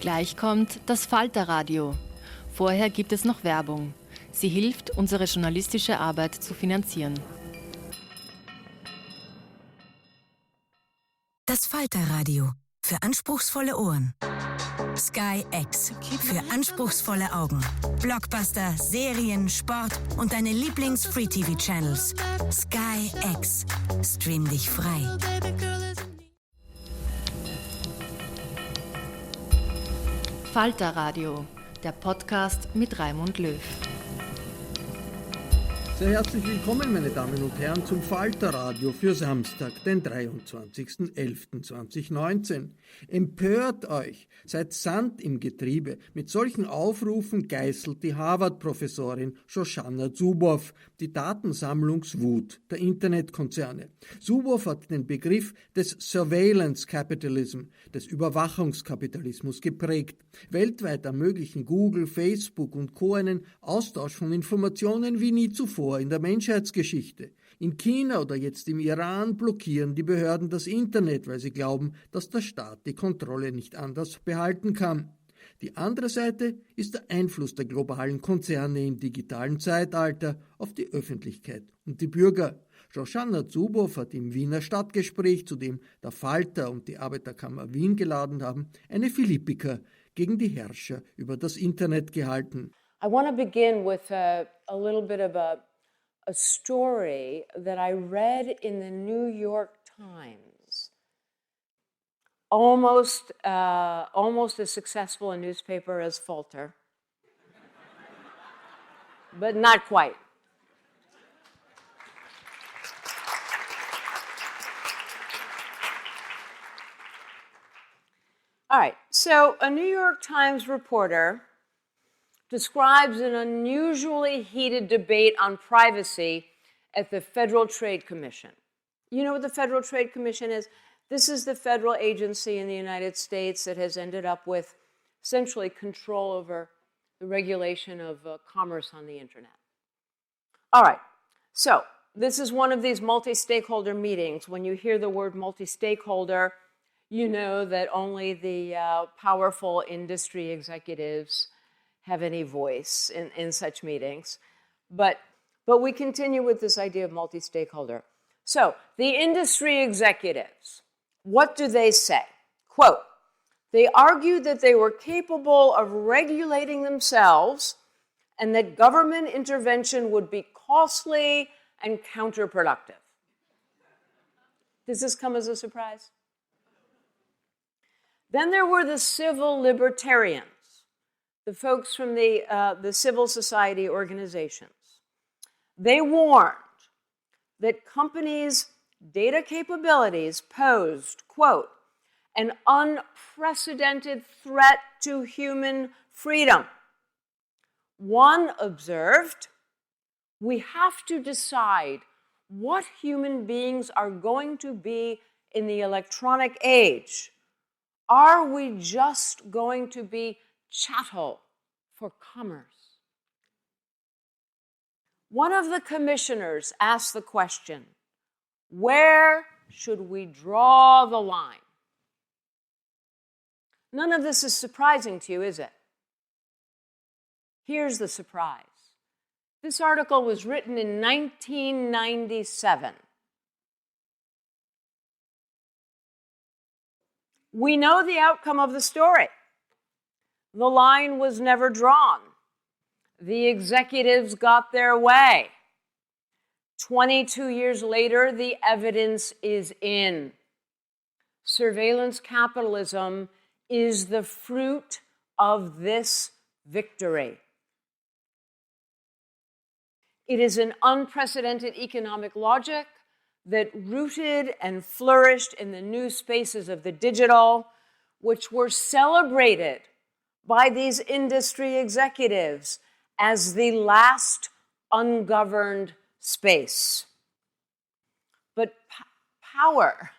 Gleich kommt das Falterradio. Vorher gibt es noch Werbung. Sie hilft, unsere journalistische Arbeit zu finanzieren. Das Falterradio für anspruchsvolle Ohren. Sky X für anspruchsvolle Augen. Blockbuster, Serien, Sport und deine Lieblings-Free-TV-Channels. Sky X. Stream dich frei. Falterradio, der Podcast mit Raimund Löw. Sehr herzlich willkommen, meine Damen und Herren, zum Falterradio für Samstag, den 23.11.2019. Empört euch, seid Sand im Getriebe. Mit solchen Aufrufen geißelt die Harvard-Professorin Shoshana Zuboff die Datensammlungswut der Internetkonzerne. Zuboff hat den Begriff des Surveillance Capitalism, des Überwachungskapitalismus geprägt. Weltweit ermöglichen Google, Facebook und Co. einen Austausch von Informationen wie nie zuvor in der Menschheitsgeschichte. In China oder jetzt im Iran blockieren die Behörden das Internet, weil sie glauben, dass der Staat die Kontrolle nicht anders behalten kann. Die andere Seite ist der Einfluss der globalen Konzerne im digitalen Zeitalter auf die Öffentlichkeit und die Bürger. Shoshana Zuboff hat im Wiener Stadtgespräch, zu dem der Falter und die Arbeiterkammer Wien geladen haben, eine Philippika gegen die Herrscher über das Internet gehalten. I want to begin with a little bit of a story that I read in the New York Times. Almost as successful a newspaper as Falter, but not quite. All right, so a New York Times reporter describes an unusually heated debate on privacy at the Federal Trade Commission. You know what the Federal Trade Commission is? This is the federal agency in the United States that has ended up with essentially control over the regulation of commerce on the internet. All right, so this is one of these multi-stakeholder meetings. When you hear the word multi-stakeholder, you know that only the powerful industry executives have any voice in such meetings. But we continue with this idea of multi-stakeholder. So the industry executives, what do they say? Quote, they argued that they were capable of regulating themselves and that government intervention would be costly and counterproductive. Does this come as a surprise? Then there were the civil libertarians, the folks from the civil society organizations. They warned that companies' data capabilities posed, quote, an unprecedented threat to human freedom. One observed, we have to decide what human beings are going to be in the electronic age. Are we just going to be chattel for commerce? One of the commissioners asked the question, where should we draw the line? None of this is surprising to you, is it? Here's the surprise. This article was written in 1997. We know the outcome of the story. The line was never drawn. The executives got their way. 22 years later, the evidence is in. Surveillance capitalism is the fruit of this victory. It is an unprecedented economic logic that rooted and flourished in the new spaces of the digital, which were celebrated by these industry executives as the last ungoverned space. But power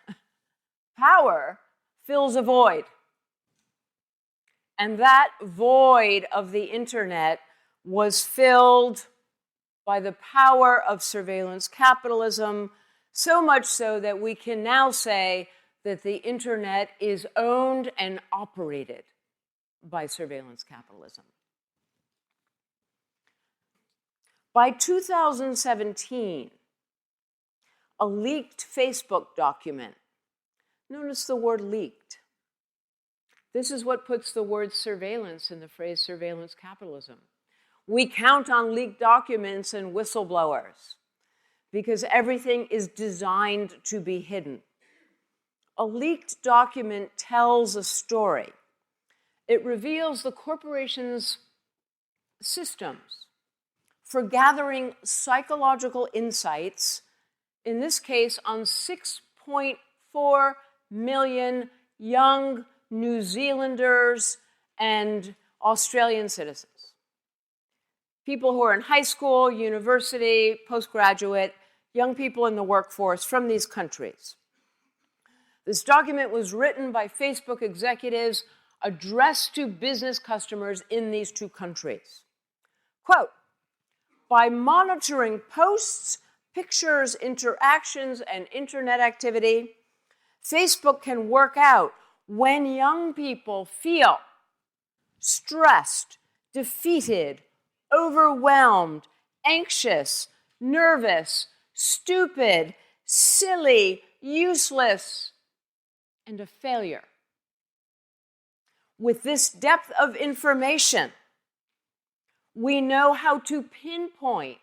fills a void. And that void of the internet was filled by the power of surveillance capitalism, so much so that we can now say that the internet is owned and operated by surveillance capitalism. By 2017, a leaked Facebook document, notice the word leaked. This is what puts the word surveillance in the phrase surveillance capitalism. We count on leaked documents and whistleblowers because everything is designed to be hidden. A leaked document tells a story. It reveals the corporation's systems for gathering psychological insights, in this case on 6.4 million young New Zealanders and Australian citizens. People who are in high school, university, postgraduate, young people in the workforce from these countries. This document was written by Facebook executives addressed to business customers in these two countries. Quote, by monitoring posts, pictures, interactions, and internet activity, Facebook can work out when young people feel stressed, defeated, overwhelmed, anxious, nervous, stupid, silly, useless, and a failure. With this depth of information, we know how to pinpoint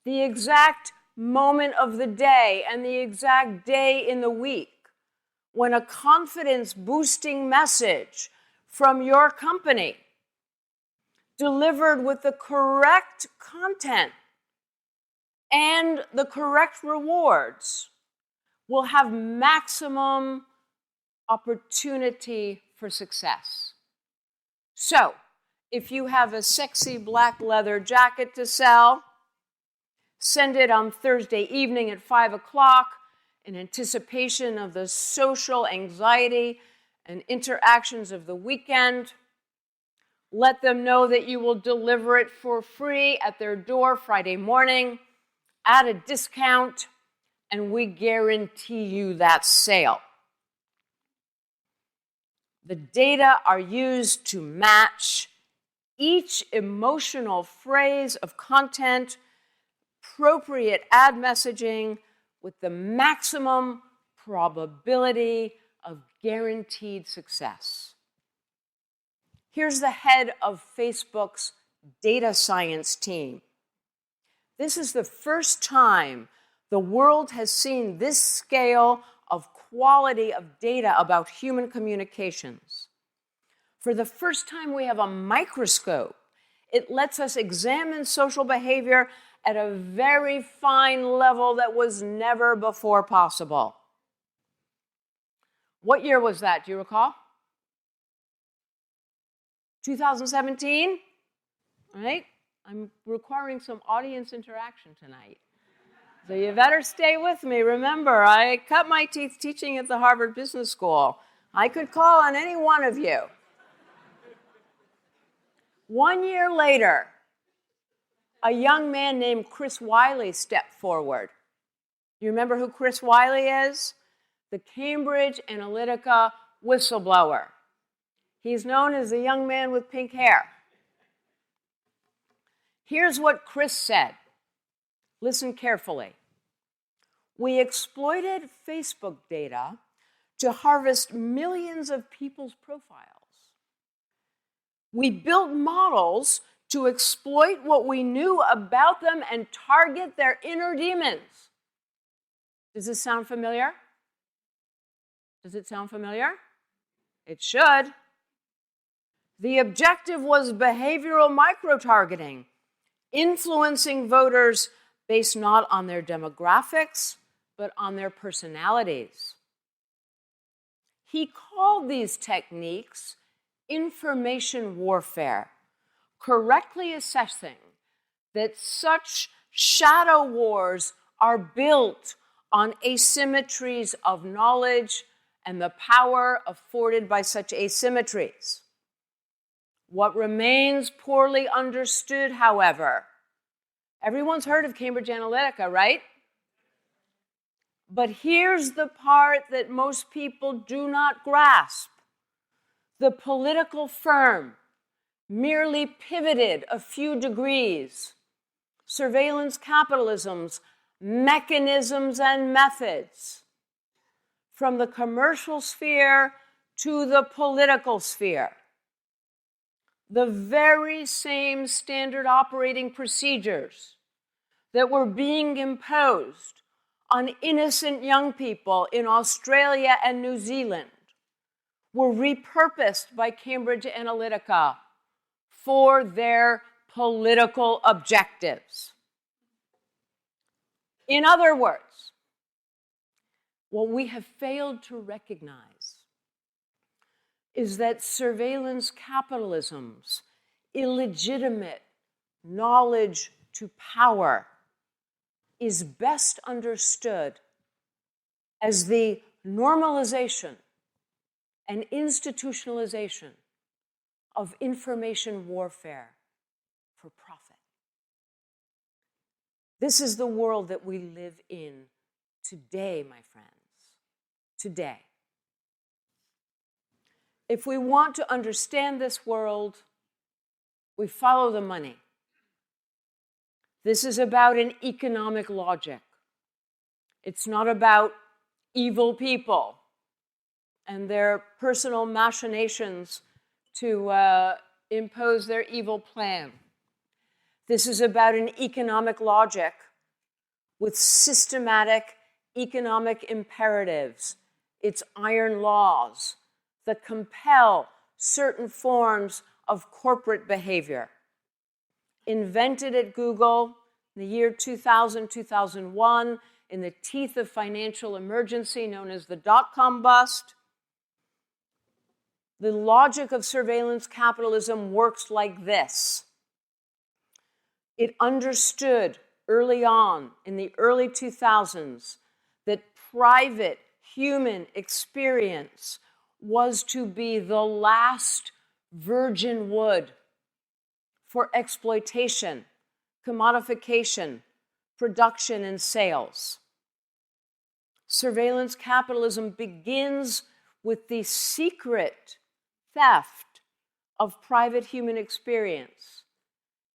the exact moment of the day and the exact day in the week when a confidence-boosting message from your company delivered with the correct content and the correct rewards will have maximum opportunity for success. So, if you have a sexy black leather jacket to sell, send it on Thursday evening at 5 o'clock in anticipation of the social anxiety and interactions of the weekend. Let them know that you will deliver it for free at their door Friday morning at a discount, and we guarantee you that sale. The data are used to match each emotional phrase of content, appropriate ad messaging, with the maximum probability of guaranteed success. Here's the head of Facebook's data science team. This is the first time the world has seen this scale of quality of data about human communications. For the first time, we have a microscope. It lets us examine social behavior at a very fine level that was never before possible. What year was that? Do you recall? 2017? All right? I'm requiring some audience interaction tonight. So you better stay with me. Remember, I cut my teeth teaching at the Harvard Business School. I could call on any one of you. 1 year later, a young man named Chris Wiley stepped forward. You remember who Chris Wiley is? The Cambridge Analytica whistleblower. He's known as the young man with pink hair. Here's what Chris said. Listen carefully. We exploited Facebook data to harvest millions of people's profiles. We built models to exploit what we knew about them and target their inner demons. Does this sound familiar? Does it sound familiar? It should. The objective was behavioral micro-targeting, influencing voters based not on their demographics, but on their personalities. He called these techniques information warfare, correctly assessing that such shadow wars are built on asymmetries of knowledge and the power afforded by such asymmetries. What remains poorly understood, however, everyone's heard of Cambridge Analytica, right? But here's the part that most people do not grasp. The political firm merely pivoted a few degrees. Surveillance capitalism's mechanisms and methods from the commercial sphere to the political sphere. The very same standard operating procedures that were being imposed on innocent young people in Australia and New Zealand were repurposed by Cambridge Analytica for their political objectives. In other words, what we have failed to recognize is that surveillance capitalism's illegitimate knowledge to power is best understood as the normalization and institutionalization of information warfare for profit. This is the world that we live in today, my friends. Today. If we want to understand this world, we follow the money. This is about an economic logic. It's not about evil people and their personal machinations to impose their evil plan. This is about an economic logic with systematic economic imperatives. It's iron laws that compel certain forms of corporate behavior. Invented at Google in the year 2000, 2001, in the teeth of financial emergency known as the dot-com bust, the logic of surveillance capitalism works like this. It understood early on, in the early 2000s, that private human experience was to be the last virgin wood for exploitation, commodification, production, and sales. Surveillance capitalism begins with the secret theft of private human experience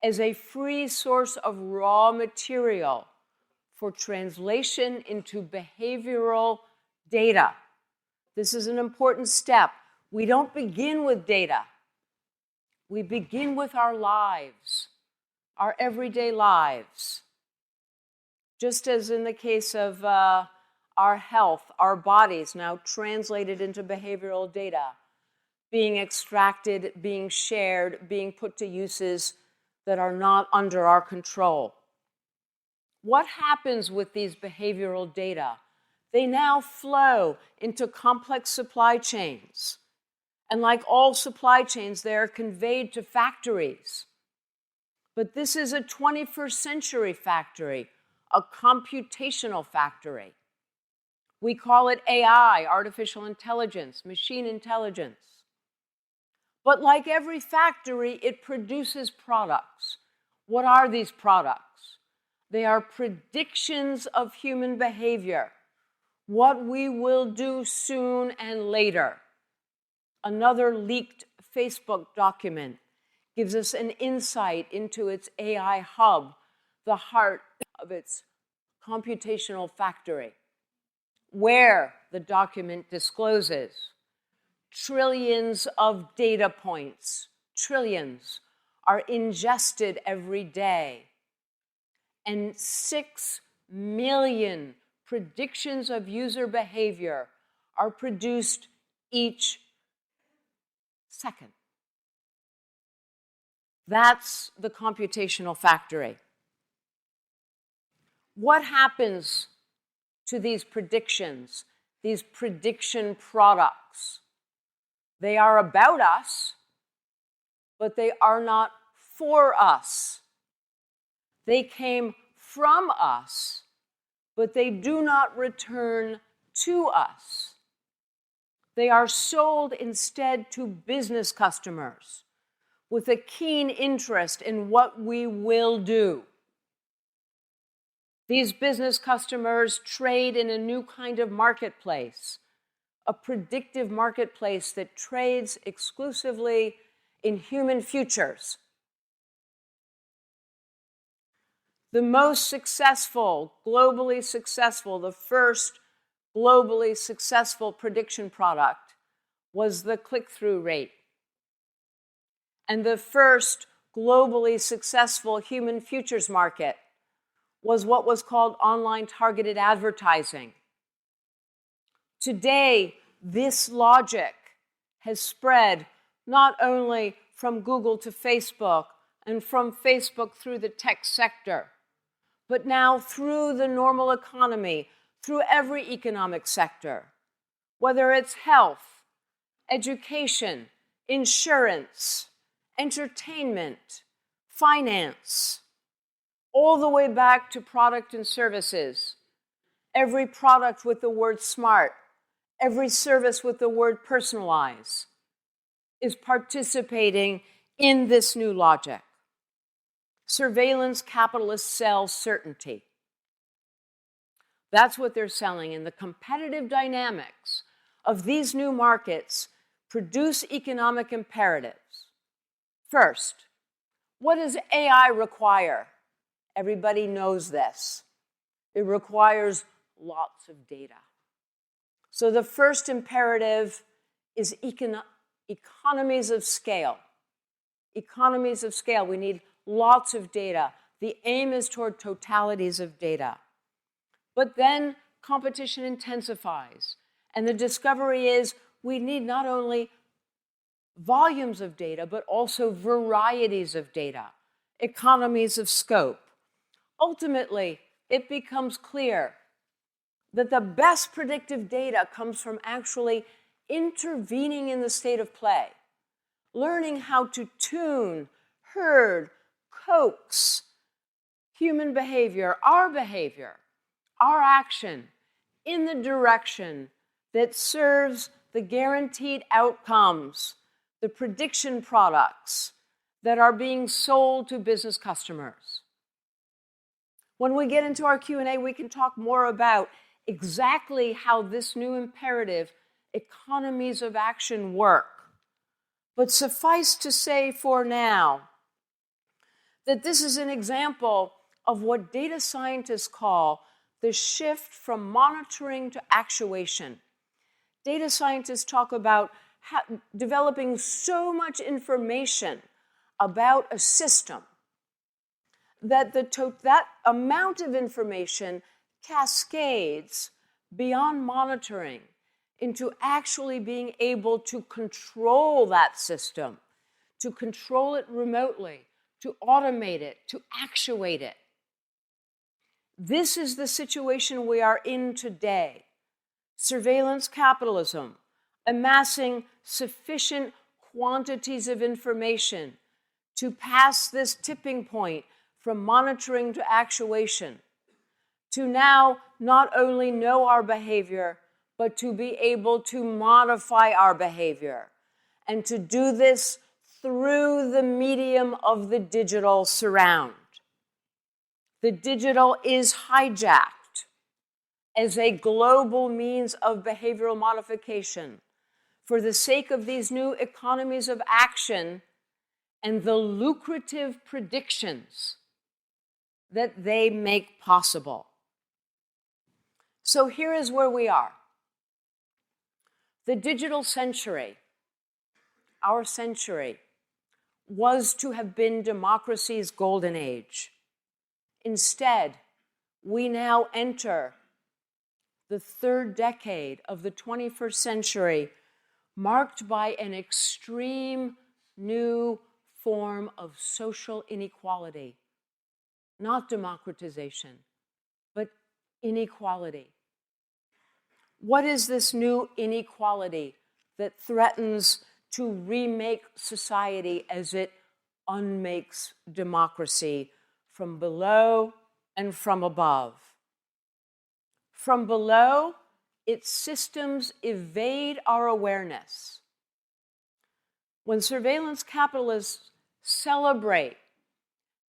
as a free source of raw material for translation into behavioral data. This is an important step. We don't begin with data. We begin with our lives, our everyday lives. Just as in the case of our health, our bodies now translated into behavioral data, being extracted, being shared, being put to uses that are not under our control. What happens with these behavioral data? They now flow into complex supply chains. And like all supply chains, they are conveyed to factories. But this is a 21st century factory, a computational factory. We call it AI, artificial intelligence, machine intelligence. But like every factory, it produces products. What are these products? They are predictions of human behavior, what we will do soon and later. Another leaked Facebook document gives us an insight into its AI hub, the heart of its computational factory, where the document discloses trillions of data points, trillions, are ingested every day, and 6 million predictions of user behavior are produced each second. That's the computational factory. What happens to these predictions, these prediction products? They are about us, but they are not for us. They came from us, but they do not return to us. They are sold instead to business customers with a keen interest in what we will do. These business customers trade in a new kind of marketplace, a predictive marketplace that trades exclusively in human futures. The most successful, globally successful, the first globally successful prediction product was the click-through rate. And the first globally successful human futures market was what was called online targeted advertising. Today, this logic has spread not only from Google to Facebook and from Facebook through the tech sector, but now through the normal economy, through every economic sector, whether it's health, education, insurance, entertainment, finance, all the way back to product and services. Every product with the word smart, every service with the word personalize is participating in this new logic. Surveillance capitalists sell certainty. That's what they're selling, and the competitive dynamics of these new markets produce economic imperatives. First, what does AI require? Everybody knows this. It requires lots of data. So the first imperative is economies of scale. Economies of scale. We need lots of data. The aim is toward totalities of data. But then competition intensifies. And the discovery is we need not only volumes of data, but also varieties of data, economies of scope. Ultimately, it becomes clear that the best predictive data comes from actually intervening in the state of play, learning how to tune, herd, coax human behavior, our action, in the direction that serves the guaranteed outcomes, the prediction products that are being sold to business customers. When we get into our Q&A, we can talk more about exactly how this new imperative, economies of action, work. But suffice to say for now that this is an example of what data scientists call the shift from monitoring to actuation. Data scientists talk about developing so much information about a system that that amount of information cascades beyond monitoring into actually being able to control that system, to control it remotely, to automate it, to actuate it. This is the situation we are in today. Surveillance capitalism, amassing sufficient quantities of information to pass this tipping point from monitoring to actuation, to now not only know our behavior, but to be able to modify our behavior, and to do this through the medium of the digital surround. The digital is hijacked as a global means of behavioral modification for the sake of these new economies of action and the lucrative predictions that they make possible. So here is where we are. The digital century, our century, was to have been democracy's golden age. Instead, we now enter the third decade of the 21st century, marked by an extreme new form of social inequality. Not democratization, but inequality. What is this new inequality that threatens to remake society as it unmakes democracy from below and from above? From below, its systems evade our awareness. When surveillance capitalists celebrate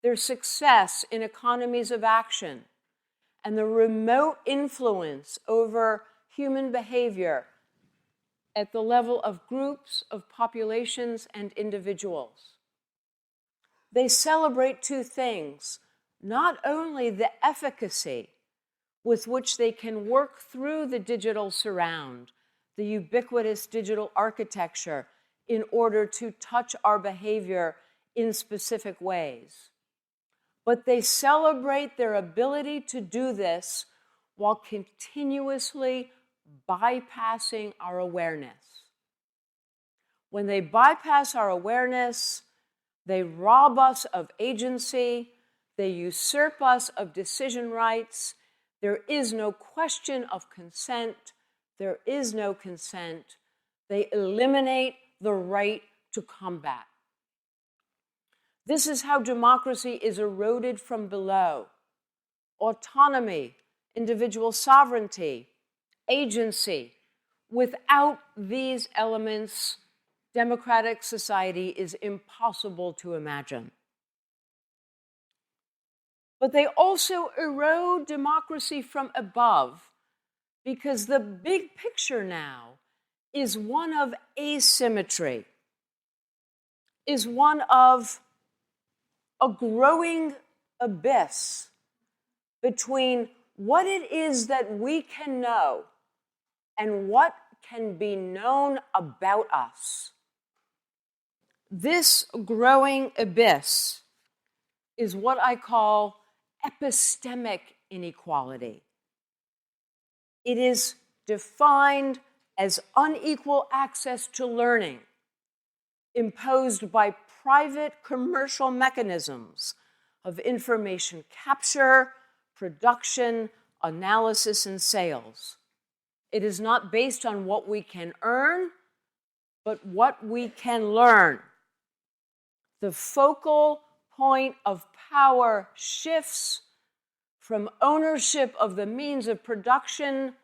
their success in economies of action and the remote influence over human behavior at the level of groups, of populations, and individuals. They celebrate two things: not only the efficacy with which they can work through the digital surround, the ubiquitous digital architecture, in order to touch our behavior in specific ways, but they celebrate their ability to do this while continuously bypassing our awareness. When they bypass our awareness, they rob us of agency, they usurp us of decision rights. There is no question of consent. There is no consent. They eliminate the right to combat. This is how democracy is eroded from below. Autonomy, individual sovereignty, agency. Without these elements, democratic society is impossible to imagine. But they also erode democracy from above, because the big picture now is one of asymmetry, is one of a growing abyss between what it is that we can know and what can be known about us. This growing abyss is what I call epistemic inequality. It is defined as unequal access to learning imposed by private commercial mechanisms of information capture, production, analysis, and sales. It is not based on what we can earn, but what we can learn. The focal point of power shifts from ownership of the means of production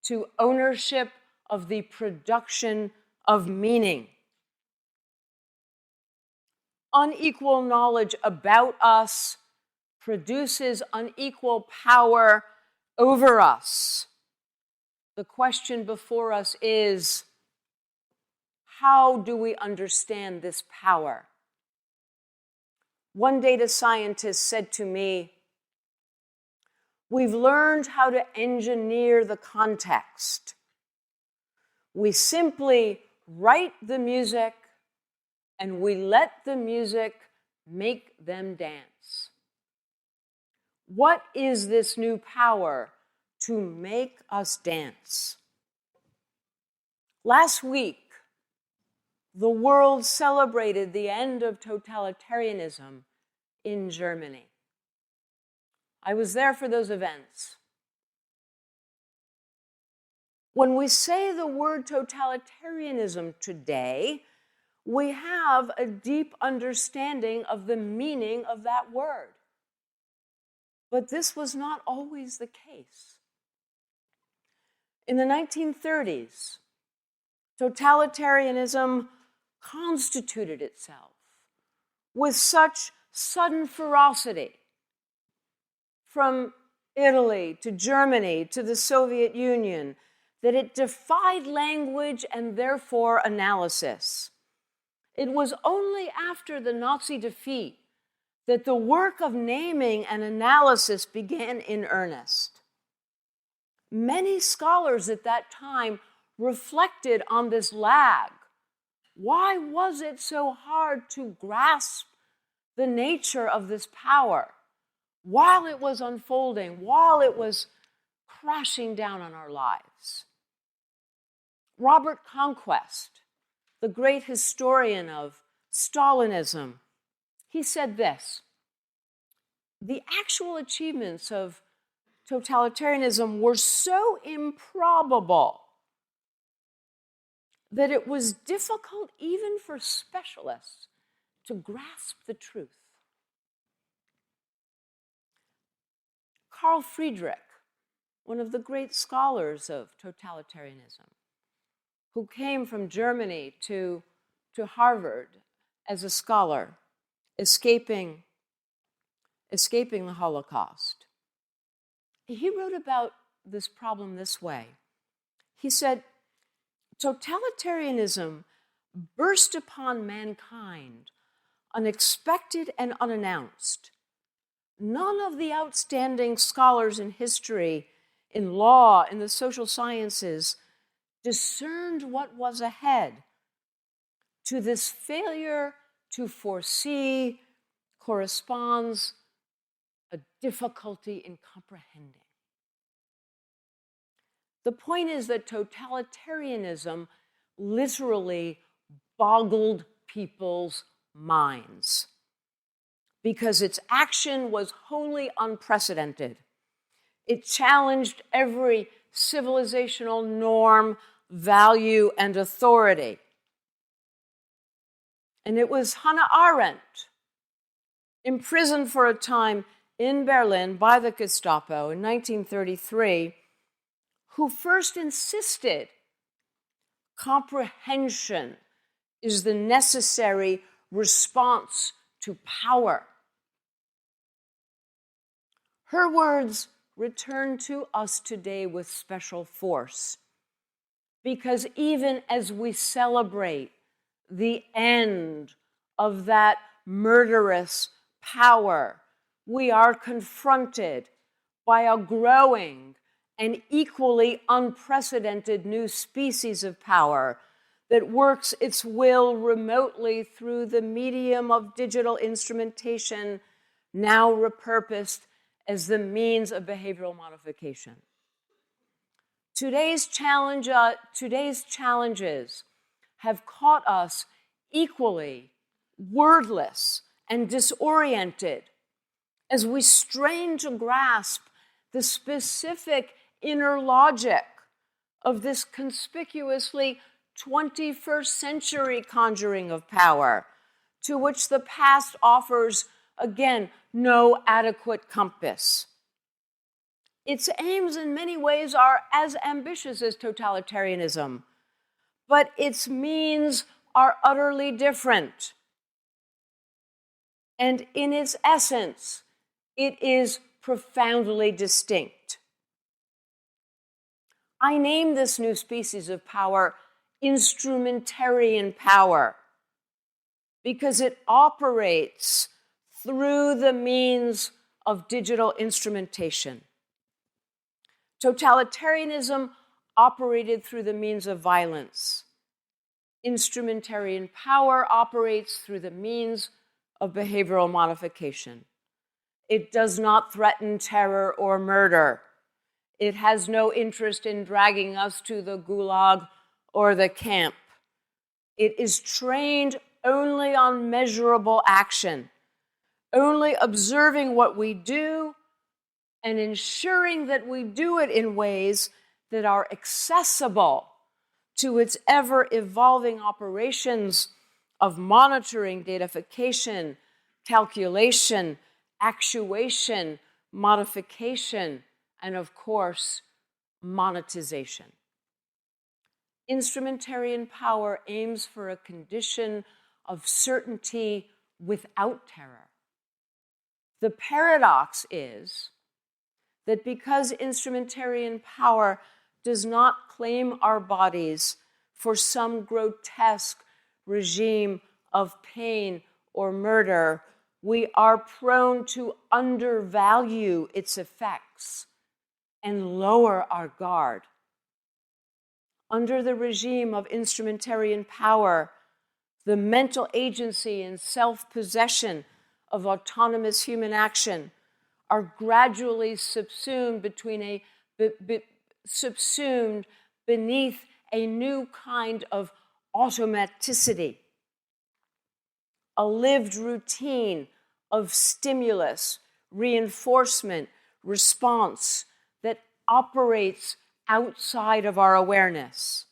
to ownership of the production of meaning. Unequal knowledge about us produces unequal power over us. The question before us is, how do we understand this power? One data scientist said to me, "We've learned how to engineer the context. We simply write the music and we let the music make them dance." What is this new power to make us dance? Last week, the world celebrated the end of totalitarianism in Germany. I was there for those events. When we say the word totalitarianism today, we have a deep understanding of the meaning of that word. But this was not always the case. In the 1930s, totalitarianism constituted itself with such sudden ferocity, from Italy to Germany to the Soviet Union, that it defied language and therefore analysis. It was only after the Nazi defeat that the work of naming and analysis began in earnest. Many scholars at that time reflected on this lag. Why was it so hard to grasp the nature of this power while it was unfolding, while it was crashing down on our lives? Robert Conquest, the great historian of Stalinism, he said this: "The actual achievements of totalitarianism were so improbable that it was difficult even for specialists to grasp the truth." Carl Friedrich, one of the great scholars of totalitarianism, who came from Germany to Harvard as a scholar, escaping the Holocaust, he wrote about this problem this way. He said, Totalitarianism burst upon mankind unexpected and unannounced. None of the outstanding scholars in history, in law, in the social sciences discerned what was ahead. To this failure to foresee corresponds a difficulty in comprehending. The point is that totalitarianism literally boggled people's minds because its action was wholly unprecedented. It challenged every civilizational norm, value, and authority. And it was Hannah Arendt, imprisoned for a time in Berlin by the Gestapo in 1933, who first insisted comprehension is the necessary response to power. Her words return to us today with special force, because even as we celebrate the end of that murderous power, we are confronted by a growing and equally unprecedented new species of power that works its will remotely through the medium of digital instrumentation, now repurposed as the means of behavioral modification. Today's challenges have caught us equally wordless and disoriented as we strain to grasp the specific inner logic of this conspicuously 21st century conjuring of power, to which the past offers, again, no adequate compass. Its aims in many ways are as ambitious as totalitarianism, but its means are utterly different. And in its essence, it is profoundly distinct. I name this new species of power instrumentarian power because it operates through the means of digital instrumentation. Totalitarianism operated through the means of violence. Instrumentarian power operates through the means of behavioral modification. It does not threaten terror or murder. It has no interest in dragging us to the gulag or the camp. It is trained only on measurable action, only observing what we do and ensuring that we do it in ways that are accessible to its ever-evolving operations of monitoring, datafication, calculation, actuation, modification, and of course, monetization. Instrumentarian power aims for a condition of certainty without terror. The paradox is that because instrumentarian power does not claim our bodies for some grotesque regime of pain or murder, we are prone to undervalue its effects and lower our guard. Under the regime of instrumentarian power, the mental agency and self-possession of autonomous human action are gradually subsumed subsumed beneath a new kind of automaticity, a lived routine of stimulus, reinforcement, response that operates outside of our awareness.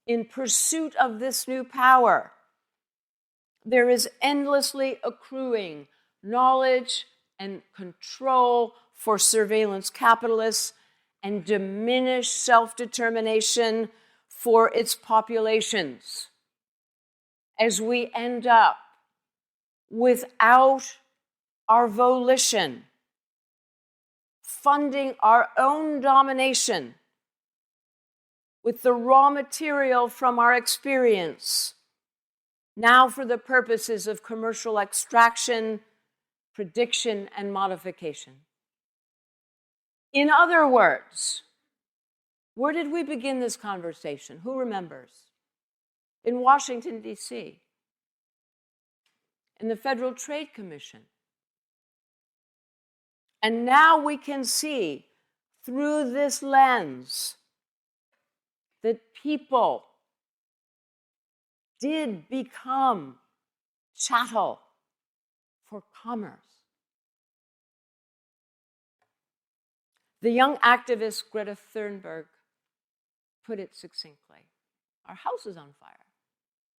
In pursuit of this new power, there is endlessly accruing knowledge and control for surveillance capitalists and diminished self-determination for its populations, as we end up without our volition, funding our own domination with the raw material from our experience, now for the purposes of commercial extraction, prediction, and modification. In other words, where did we begin this conversation? Who remembers? In Washington, D.C., in the Federal Trade Commission. And now we can see through this lens that people did become chattel for commerce. The young activist Greta Thunberg put it succinctly. Our house is on fire.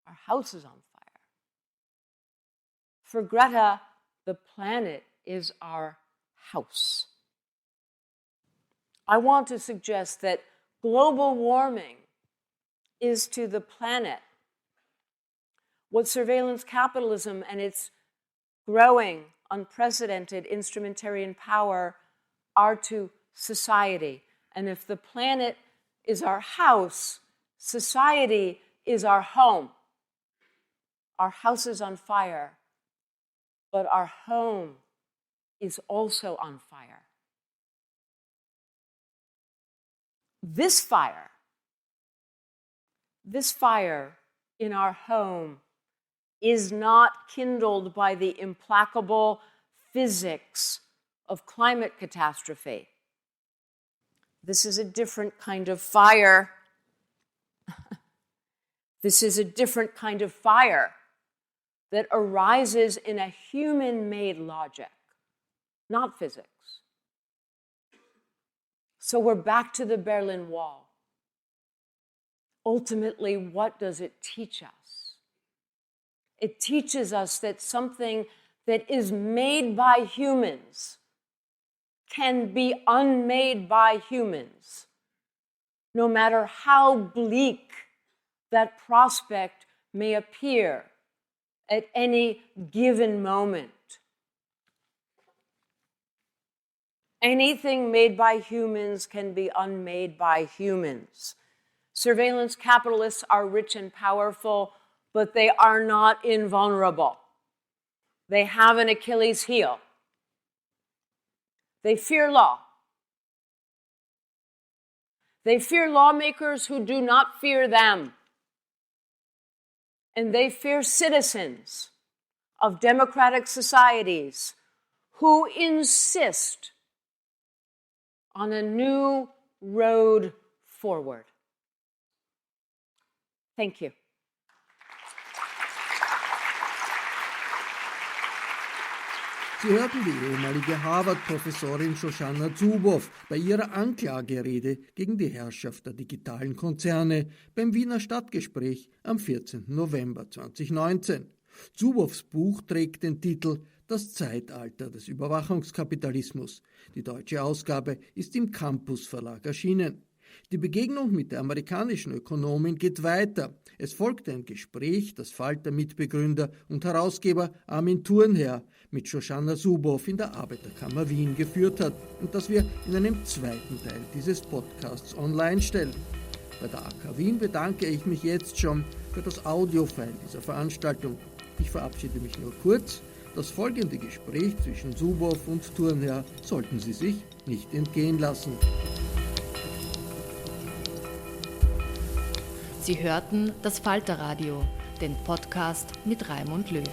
Our house is on fire. For Greta, the planet is our house. I want to suggest that global warming is to the planet what surveillance capitalism and its growing, unprecedented instrumentarian power are to society. And if the planet is our house, society is our home. Our house is on fire, but our home is also on fire. This fire in our home is not kindled by the implacable physics of climate catastrophe. This is a different kind of fire. This is a different kind of fire that arises in a human-made logic, not physics. So we're back to the Berlin Wall. Ultimately, what does it teach us? It teaches us that something that is made by humans can be unmade by humans, no matter how bleak that prospect may appear at any given moment. Anything made by humans can be unmade by humans. Surveillance capitalists are rich and powerful, but they are not invulnerable. They have an Achilles heel. They fear law. They fear lawmakers who do not fear them. And they fear citizens of democratic societies who insist on a new road forward. Thank you. Sie hörten die ehemalige Harvard-Professorin Shoshana Zuboff bei ihrer Anklagerede gegen die Herrschaft der digitalen Konzerne beim Wiener Stadtgespräch am 14. November 2019. Zuboffs Buch trägt den Titel »Das Zeitalter des Überwachungskapitalismus«. Die deutsche Ausgabe ist im Campus Verlag erschienen. Die Begegnung mit der amerikanischen Ökonomin geht weiter. Es folgt ein Gespräch, das Falter-Mitbegründer und Herausgeber Armin Thurnherr mit Shoshana Zuboff in der Arbeiterkammer Wien geführt hat und das wir in einem zweiten Teil dieses Podcasts online stellen. Bei der AK Wien bedanke ich mich jetzt schon für das Audiofile dieser Veranstaltung. Ich verabschiede mich nur kurz. Das folgende Gespräch zwischen Zuboff und Thurnherr sollten Sie sich nicht entgehen lassen. Sie hörten das Falterradio, den Podcast mit Raimund Löw.